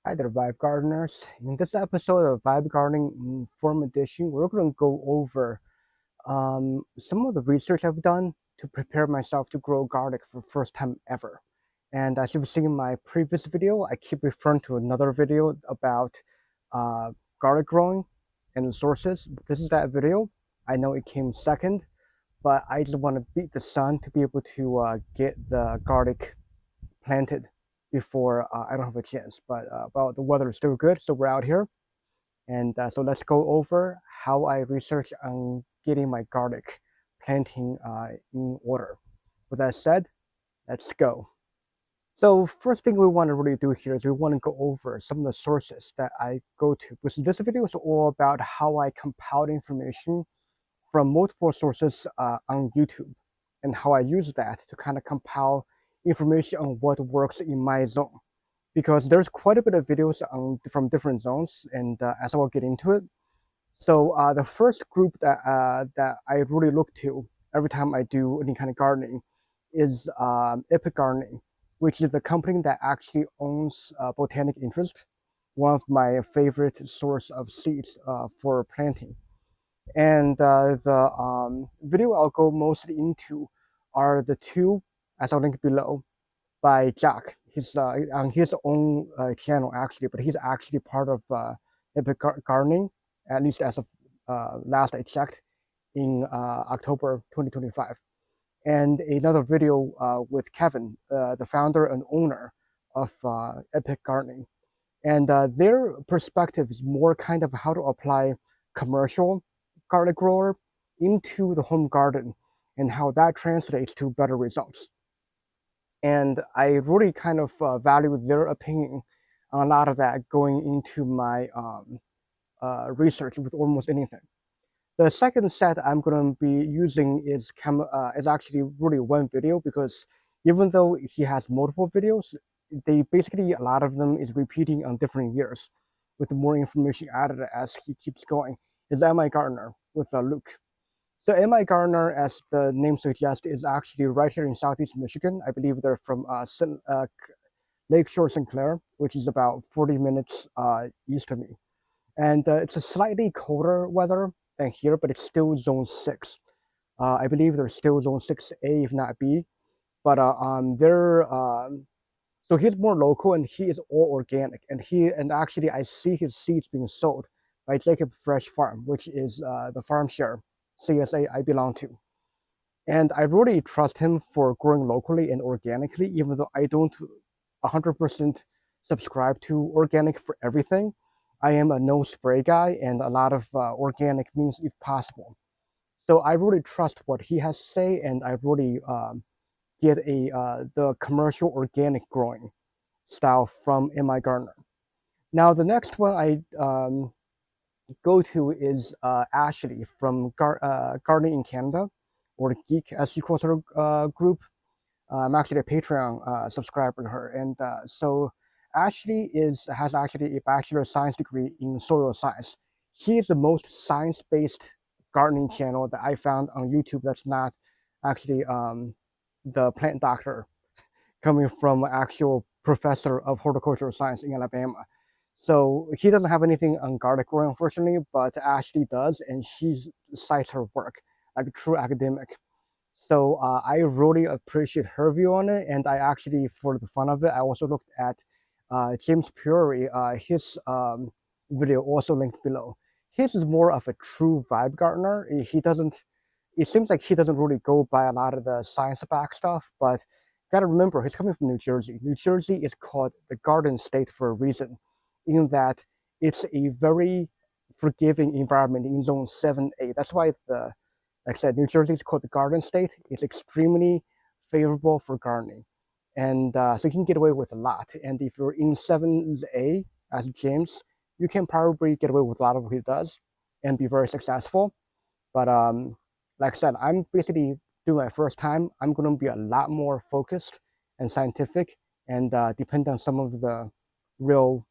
Hi there, Vibe Gardeners. In this episode of Vibe Gardening Inform Edition, we're going to go over some of the research I've done to prepare myself to grow garlic for the first time ever. And as you've seen in my previous video, I keep referring to another video about uh, garlic growing and the sources. This is that video. I know it came second, but I just want to beat the sun to be able to get the garlic planted before I don't have a chance. But the weather is still good, so we're out here. And so let's go over how I research on getting my garlic planting in order. With that said, let's go. So first thing we want to really do here is we want to go over some of the sources that I go to. Because this video is all about how I compile information from multiple sources on YouTube and how I use that to kind of compile information on what works in my zone. Because there's quite a bit of videos from different zones, and as I will get into it. So the first group that I really look to every time I do any kind of gardening is Epic Gardening, which is the company that actually owns Botanic Interest, one of my favorite source of seeds for planting. And the video I'll go mostly into are the two, as I'll link below, by Jack. He's on his own channel actually, but he's actually part of Epic Gardening, at least as of last I checked, in October 2025. And another video with Kevin, the founder and owner of Epic Gardening. And their perspective is more kind of how to apply commercial garlic grower into the home garden and how that translates to better results. And I really kind of value their opinion on a lot of that going into my research with almost anything. The second set I'm going to be using is actually really one video because even though he has multiple videos, they basically a lot of them is repeating on different years, with more information added as he keeps going. Is M.I. Gardner with Luke. So M.I. Gardner, as the name suggests, is actually right here in Southeast Michigan. I believe they're from Lakeshore St. Clair, which is about 40 minutes east of me. And it's a slightly colder weather than here, but it's still zone 6. I believe they're still zone 6A, if not B. But they're so he's more local and he is all organic. And actually I see his seeds being sold by Jacob Fresh Farm, which is the farm share CSA I belong to. And I really trust him for growing locally and organically, even though I don't 100% subscribe to organic for everything. I am a no spray guy, and a lot of organic means if possible. So I really trust what he has to say, and I really get the commercial organic growing style from M.I. Gardner. Now the next one I go to is Ashley from Gardening in Canada, or Geek as she calls her group. I'm actually a Patreon subscriber to her, and so Ashley has actually a Bachelor of Science degree in soil science. She is the most science-based gardening channel that I found on YouTube. That's not actually the plant doctor coming from an actual professor of horticultural science in Alabama. So he doesn't have anything on garlic growing, unfortunately, but Ashley does, and she cites her work like a true academic. So I really appreciate her view on it, and I actually, for the fun of it, I also looked at James Puri, his video also linked below. His is more of a true vibe gardener. He doesn't. It seems like he doesn't really go by a lot of the science back stuff, but gotta remember he's coming from New Jersey. New Jersey is called the Garden State for a reason, in that it's a very forgiving environment in Zone 7A. That's why like I said, New Jersey is called the Garden State. It's extremely favorable for gardening, and so you can get away with a lot. And if you're in 7A as James, you can probably get away with a lot of what he does and be very successful. But like I said, I'm basically doing my first time. I'm going to be a lot more focused and scientific, and depend on some of the real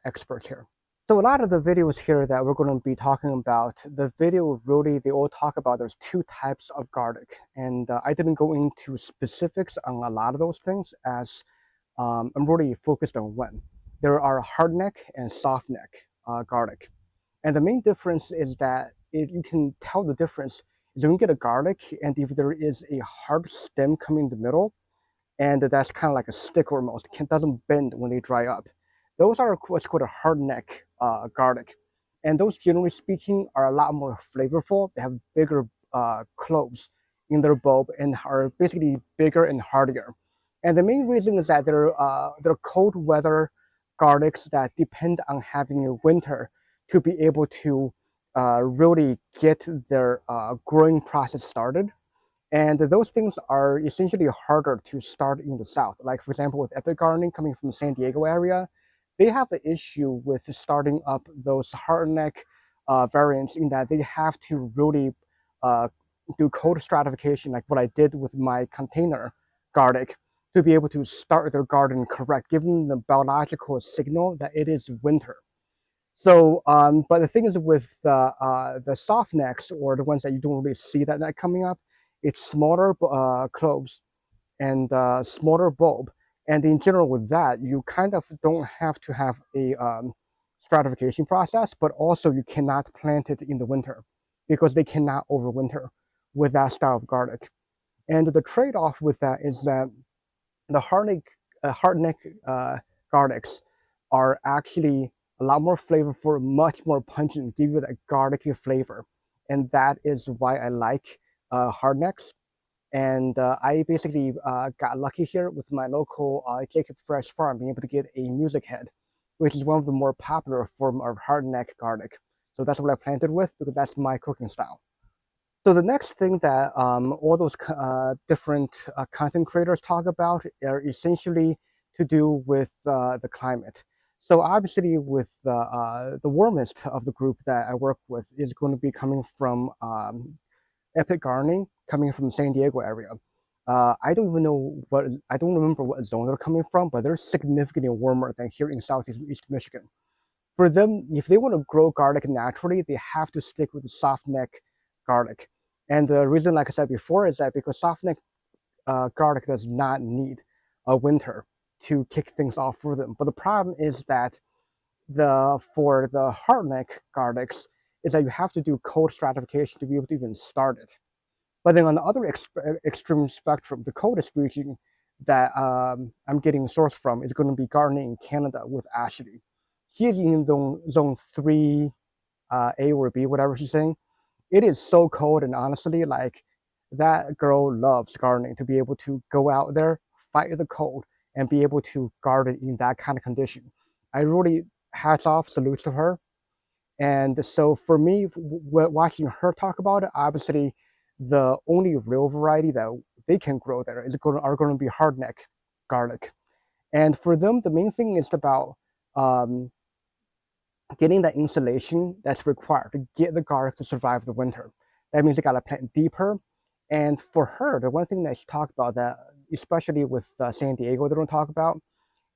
experts here. So a lot of the videos here that we're going to be talking about, the video really, they all talk about there's two types of garlic. And I didn't go into specifics on a lot of those things as I'm really focused on one. there are hardneck and softneck garlic. And the main difference is that you can tell the difference is when you get a garlic, and if there is a hard stem coming in the middle, and that's kind of like a stick almost, it doesn't bend when they dry up. Those are what's called a hard neck garlic. And those, generally speaking, are a lot more flavorful. They have bigger cloves in their bulb and are basically bigger and hardier. And the main reason is that they're cold weather garlics that depend on having a winter to be able to really get their growing process started. And those things are essentially harder to start in the South. Like, for example, with Epic Gardening coming from the San Diego area, they have an issue with starting up those hardneck variants in that they have to really uh, do cold stratification, like what I did with my container garlic, to be able to start their garden correct, giving the biological signal that it is winter. So, but the thing is with the soft necks, or the ones that you don't really see that neck coming up, it's smaller cloves and smaller bulb. And in general, with that, you kind of don't have to have a stratification process, but also you cannot plant it in the winter because they cannot overwinter with that style of garlic. And the trade-off with that is that the hardneck garlics are actually a lot more flavorful, much more pungent, give you that garlicky flavor, and that is why I like hardnecks. And I basically got lucky here with my local Jacob Fresh Farm, being able to get a music head, which is one of the more popular form of hardneck garlic. So that's what I planted with because that's my cooking style. So the next thing that all those different content creators talk about are essentially to do with the climate. So obviously, with the warmest of the group that I work with is going to be coming from Epic Gardening, coming from San Diego area. I don't even know what I don't remember what zone they're coming from, but they're significantly warmer than here in Southeast East Michigan. For them, if they want to grow garlic naturally, they have to stick with the soft neck garlic. And the reason, like I said before, is that because soft neck garlic does not need a winter to kick things off for them. But the problem is that for the hardneck garlics is that you have to do cold stratification to be able to even start it. But then on the other extreme spectrum, the coldest region that I'm getting sourced from is going to be gardening in Canada with Ashley. He's in zone 3, A or B, whatever she's saying. It is so cold, and honestly, like, that girl loves gardening to be able to go out there, fight the cold, and be able to garden in that kind of condition. I really hats off, salutes to her. And so for me, watching her talk about it, obviously, the only real variety that they can grow there are going to be hardneck garlic. And for them, the main thing is about um, getting that insulation that's required to get the garlic to survive the winter. That means they got to plant deeper. And for her, the one thing that she talked about that, especially with San Diego, they don't talk about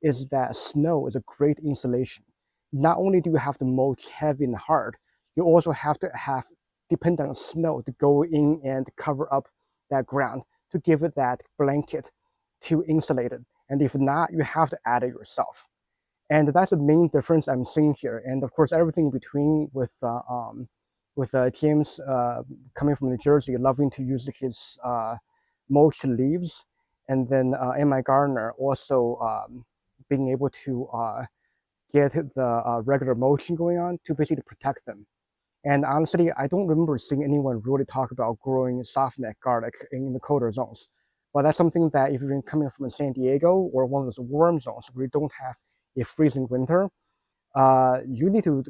is that snow is a great insulation. Not only do you have to mulch heavy and hard, you also have to have dependent on snow to go in and cover up that ground to give it that blanket to insulate it. And if not, you have to add it yourself. And that's the main difference I'm seeing here. And of course, everything in between with James coming from New Jersey, loving to use his mulch leaves, and then M.I. Gardner also being able to get the regular mulching going on to basically protect them. And honestly, I don't remember seeing anyone really talk about growing softneck garlic in the colder zones. But that's something that if you're coming from San Diego or one of those warm zones where you don't have a freezing winter, you need to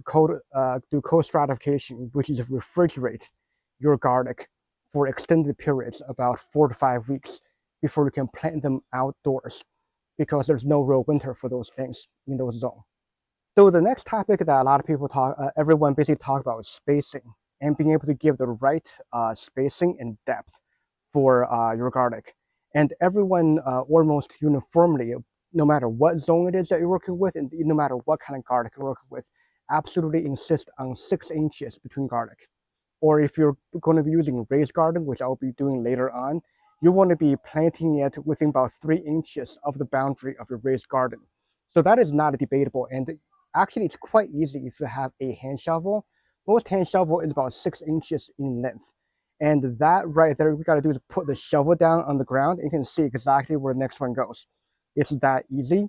do cold stratification, which is refrigerate your garlic for extended periods, about 4 to 5 weeks, before you can plant them outdoors, because there's no real winter for those things in those zones. So the next topic that a lot of people everyone basically talk about is spacing and being able to give the right spacing and depth for your garlic. And everyone almost uniformly, no matter what zone it is that you're working with, and no matter what kind of garlic you're working with, absolutely insist on 6 inches between garlic. Or if you're going to be using raised garden, which I'll be doing later on, you want to be planting it within about 3 inches of the boundary of your raised garden, So that is not debatable. And actually, it's quite easy if you have a hand shovel. Most hand shovel is about 6 inches in length. And that right there, we got to do is put the shovel down on the ground. And you can see exactly where the next one goes. It's that easy.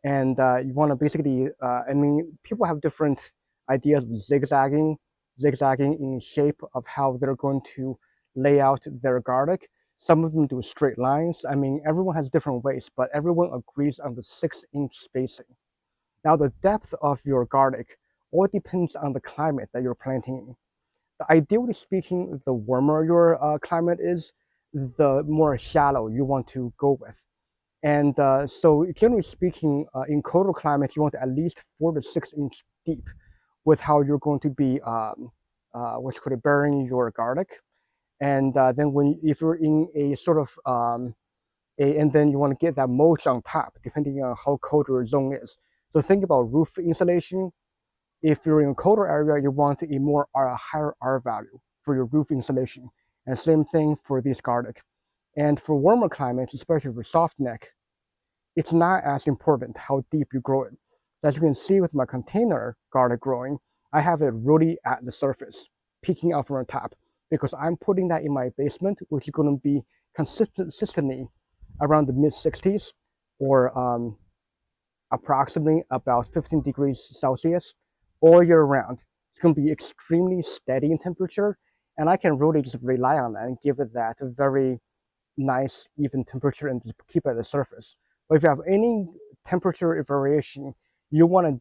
And you want to basically, I mean, people have different ideas of zigzagging in shape of how they're going to lay out their garlic. Some of them do straight lines. I mean, everyone has different ways, but everyone agrees on the 6 inch spacing. Now, the depth of your garlic all depends on the climate that you're planting in. Ideally speaking, the warmer your climate is, the more shallow you want to go with. And so generally speaking, in colder climates, you want at least 4 to 6 inch deep with how you're going to be, what you call it, burying your garlic. And then if you're in a sort of, and then you want to get that mulch on top, depending on how cold your zone is. So think about roof insulation. If you're in a colder area, you want a higher R value for your roof insulation. And same thing for this garlic. And for warmer climates, especially for soft neck, it's not as important how deep you grow it. As you can see with my container garlic growing, I have it really at the surface, peeking out from the top, because I'm putting that in my basement, which is going to be consistently around the mid 60s or approximately about 15 degrees Celsius all year round. It's going to be extremely steady in temperature, and I can really just rely on that and give it that very nice even temperature and just keep it at the surface. But if you have any temperature variation, you want to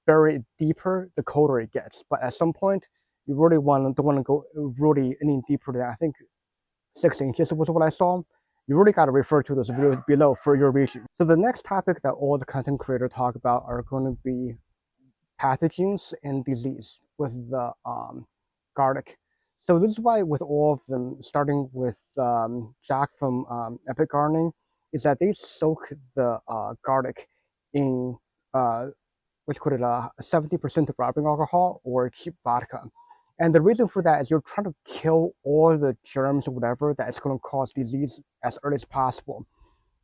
bury it deeper the colder it gets. But at some point, you really don't want to go really any deeper than I think 6 inches was what I saw. You really got to refer to those videos below for your region. So the next topic that all the content creators talk about are going to be pathogens and disease with the garlic. So this is why with all of them, starting with Jack from Epic Gardening, is that they soak the garlic in what's called 70% rubbing alcohol or cheap vodka. And the reason for that is you're trying to kill all the germs or whatever that is going to cause disease as early as possible.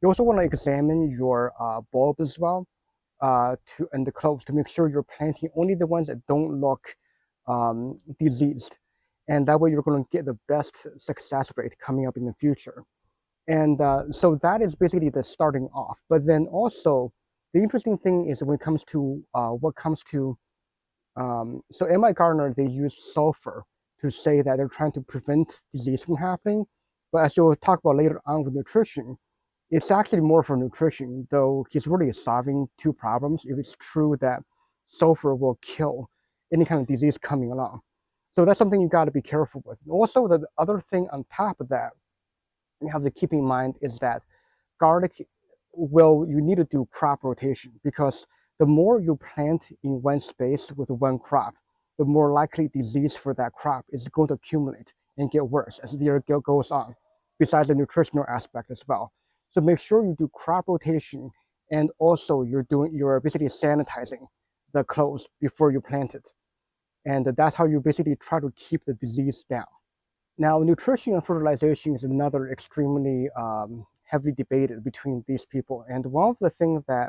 You also want to examine your bulb as well and the cloves to make sure you're planting only the ones that don't look diseased. And that way you're going to get the best success rate coming up in the future. And so that is basically the starting off. But then also, the interesting thing is when it comes to so MI Gardner, they use sulfur to say that they're trying to prevent disease from happening. But as you'll talk about later on with nutrition, it's actually more for nutrition, though he's really solving two problems. If it's true that sulfur will kill any kind of disease coming along. So that's something you got to be careful with. And also, the other thing on top of that you have to keep in mind is that garlic you need to do crop rotation because the more you plant in one space with one crop, the more likely disease for that crop is going to accumulate and get worse as the year goes on, besides the nutritional aspect as well. So make sure you do crop rotation and also you're basically sanitizing the clothes before you plant it. And that's how you basically try to keep the disease down. Now, nutrition and fertilization is another extremely heavily debated between these people. And one of the things that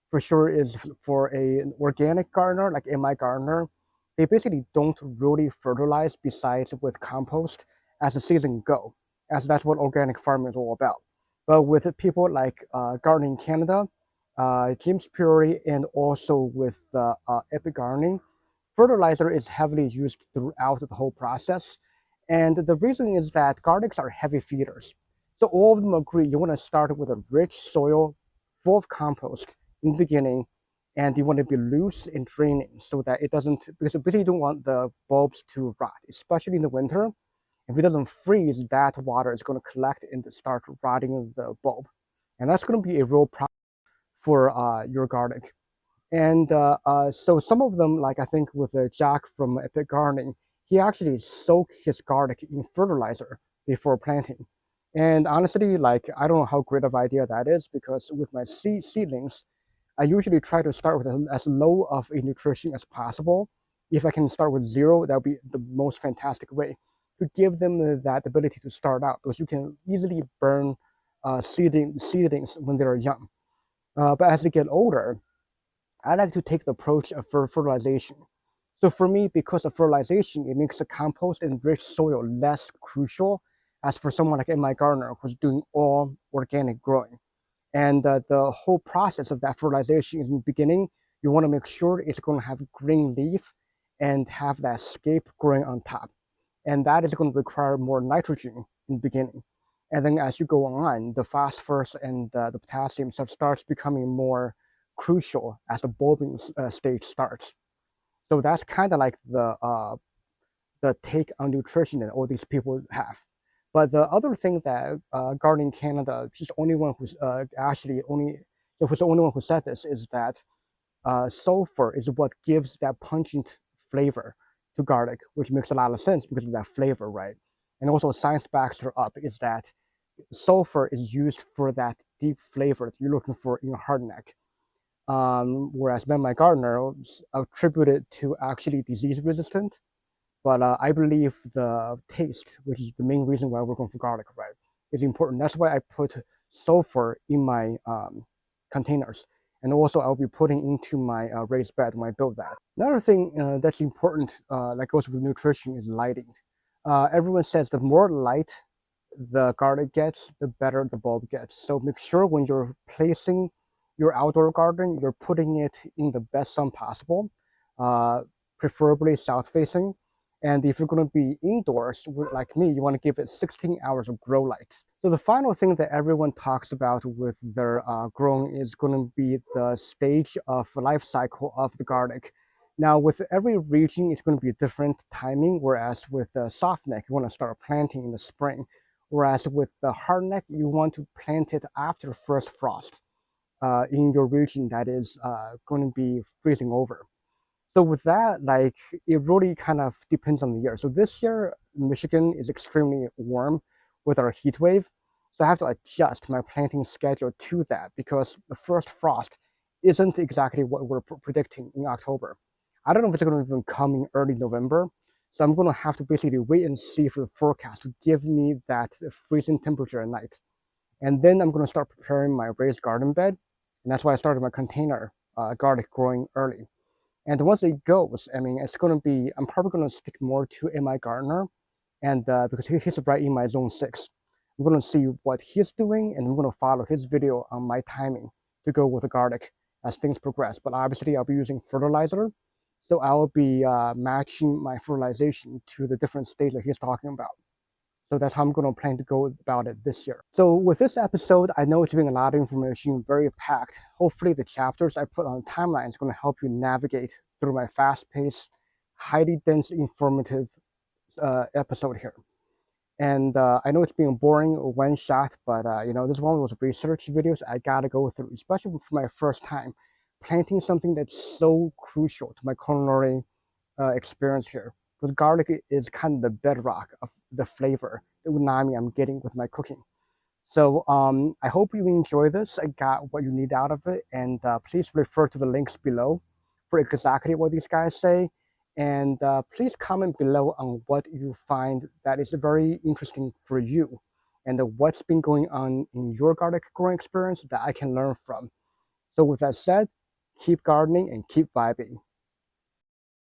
for sure is for an organic gardener like MI Gardener, they basically don't really fertilize besides with compost as the season go, as that's what organic farming is all about. But with people like Gardening Canada, James Purey, and also with Epic Gardening, fertilizer is heavily used throughout the whole process. And the reason is that garlics are heavy feeders. So all of them agree you want to start with a rich soil full of compost in the beginning, and you want to be loose and draining so that it doesn't, because you basically don't want the bulbs to rot, especially in the winter. If it doesn't freeze, that water is going to collect and start rotting the bulb. And that's going to be a real problem for your garlic. And so some of them, like I think with Jack from Epic Gardening, he actually soaked his garlic in fertilizer before planting. And honestly, like I don't know how great of an idea that is because with my seedlings, I usually try to start with as low of a nutrition as possible. If I can start with zero, that would be the most fantastic way to give them that ability to start out because you can easily burn seedlings when they're young. But as they get older, I like to take the approach of fertilization. So for me, because of fertilization, it makes the compost and rich soil less crucial as for someone like in my gardener who's doing all organic growing. And the whole process of that fertilization is in the beginning, you want to make sure it's going to have green leaf and have that scape growing on top. And that is going to require more nitrogen in the beginning. And then as you go on, the phosphorus and the potassium starts becoming more crucial as the bulbing stage starts. So that's kind of like the take on nutrition that all these people have. But the other thing that Gardening Canada, she's the only one who's who's the only one who said this, is that sulfur is what gives that pungent flavor to garlic, which makes a lot of sense because of that flavor, right? And also science backs her up is that sulfur is used for that deep flavor that you're looking for in hardneck. Whereas my gardener attributed to actually disease resistant, but I believe the taste, which is the main reason why we're going for garlic, right, is important. That's why I put sulfur in my containers. And also I'll be putting into my raised bed when I build that. Another thing that's important that goes with nutrition is lighting. Everyone says the more light the garlic gets, the better the bulb gets. So make sure when you're placing your outdoor garden, you're putting it in the best sun possible, uh, preferably south facing. And if you're going to be indoors, like me, you want to give it 16 hours of grow light. So the final thing that everyone talks about with their growing is going to be the stage of life cycle of the garlic. Now, with every region, it's going to be different timing, whereas with the soft neck, you want to start planting in the spring. Whereas with the hardneck, you want to plant it after first frost in your region that is going to be freezing over. So with that, like it really kind of depends on the year. So this year, Michigan is extremely warm with our heat wave. So I have to adjust my planting schedule to that because the first frost isn't exactly what we're predicting in October. I don't know if it's going to even come in early November. So I'm going to have to basically wait and see for the forecast to give me that freezing temperature at night. And then I'm going to start preparing my raised garden bed. And that's why I started my container garlic growing early. And once it goes, I mean, it's going to be, I'm probably going to stick more to MI Gardner. And because he's right in my zone 6. I'm going to see what he's doing and I'm going to follow his video on my timing to go with the garlic as things progress. But obviously, I'll be using fertilizer. So I'll be matching my fertilization to the different stages that he's talking about. So that's how I'm going to plan to go about it this year. So with this episode, I know it's been a lot of information, very packed. Hopefully the chapters I put on the timeline is going to help you navigate through my fast-paced, highly dense, informative episode here. And I know it's being boring one shot, but this is one of those research videos I gotta go through, especially for my first time planting something that's so crucial to my culinary experience here. Because garlic is kind of the bedrock of the flavor, the umami I'm getting with my cooking. So I hope you enjoy this. I got what you need out of it. And please refer to the links below for exactly what these guys say. And please comment below on what you find that is very interesting for you and what's been going on in your garlic growing experience that I can learn from. So with that said, keep gardening and keep vibing.